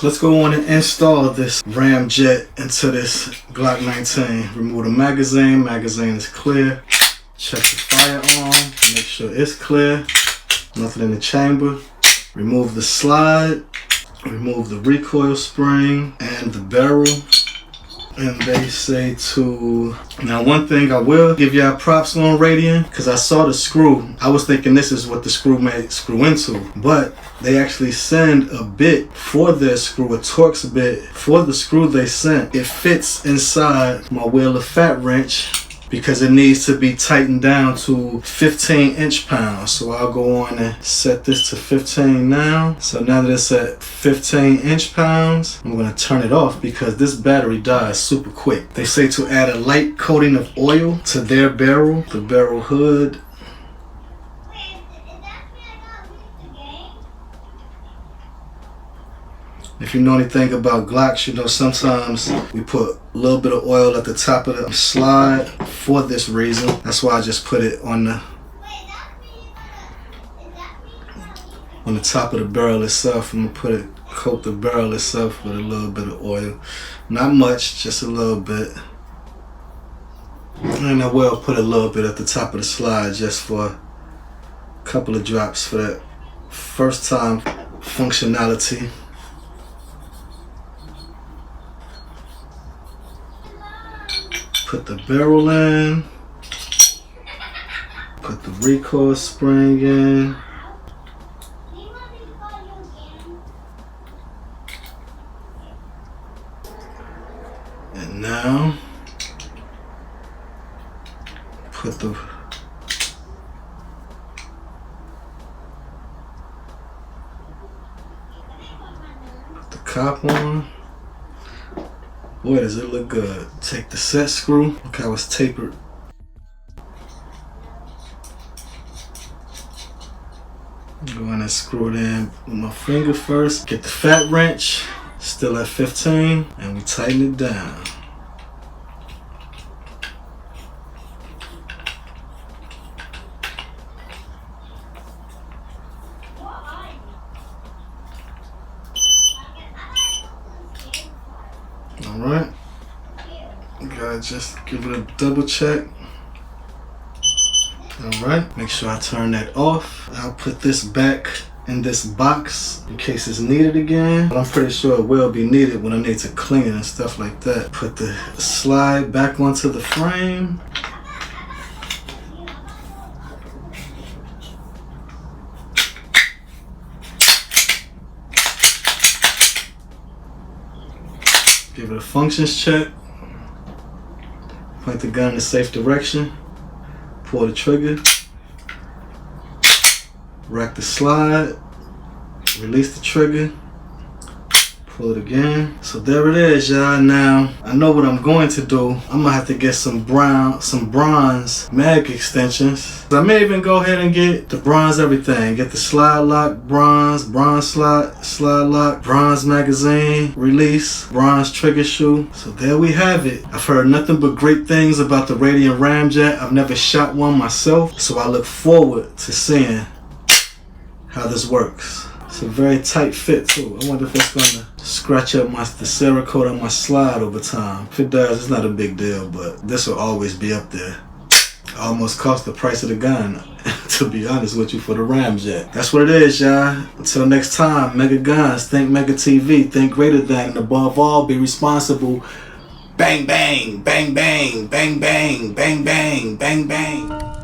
So let's go on and install this RamJet into this Glock 19. Remove the magazine. Magazine is clear. Check the firearm. Make sure it's clear. Nothing in the chamber. Remove the slide. Remove the recoil spring and the barrel. And they say to... Now one thing I will give y'all props on Radian, because I saw the screw. I was thinking this is what the screw may screw into. But they actually send a bit for their screw, a Torx bit for the screw they sent. It fits inside my wheel of fat wrench because it needs to be tightened down to 15 inch-pounds. So I'll go on and set this to 15 now. So now that it's at 15 inch-pounds, I'm gonna turn it off because this battery dies super quick. They say to add a light coating of oil to their barrel, the barrel hood. If you know anything about Glocks, you know sometimes we put a little bit of oil at the top of the slide for this reason. That's why I just put it on the top of the barrel itself. I'm gonna coat the barrel itself with a little bit of oil. Not much, just a little bit. And I will put a little bit at the top of the slide just for a couple of drops for that first time functionality. Put the barrel in, put the recoil spring in, and now put the cap on. Boy, does it look good. Take the set screw. Look how it's tapered. Go in and screw it in with my finger first. Get the fat wrench, still at 15, and we tighten it down. Alright, gotta just give it a double check. Alright, make sure I turn that off. I'll put this back in this box in case it's needed again. But I'm pretty sure it will be needed when I need to clean it and stuff like that. Put the slide back onto the frame. Give it a functions check. Point the gun in a safe direction. Pull the trigger. Rack the slide. Release the trigger. Pull it again. So there it is, y'all. Now, I know what I'm going to do. I'm gonna have to get some bronze mag extensions. I may even go ahead and get the bronze everything. Get the slide lock, bronze slide lock, bronze magazine, release, bronze trigger shoe. So there we have it. I've heard nothing but great things about the Radian RamJet. I've never shot one myself, so I look forward to seeing how this works. It's a very tight fit too. I wonder if it's gonna scratch up the Cerakote on my slide over time. If it does, it's not a big deal, but this will always be up there. Almost cost the price of the gun, to be honest with you, for the RamJet. That's what it is, y'all. Until next time, Mega Guns, think Mega TV, think greater than, and above all, be responsible. Bang, bang, bang, bang, bang, bang, bang, bang, bang, bang.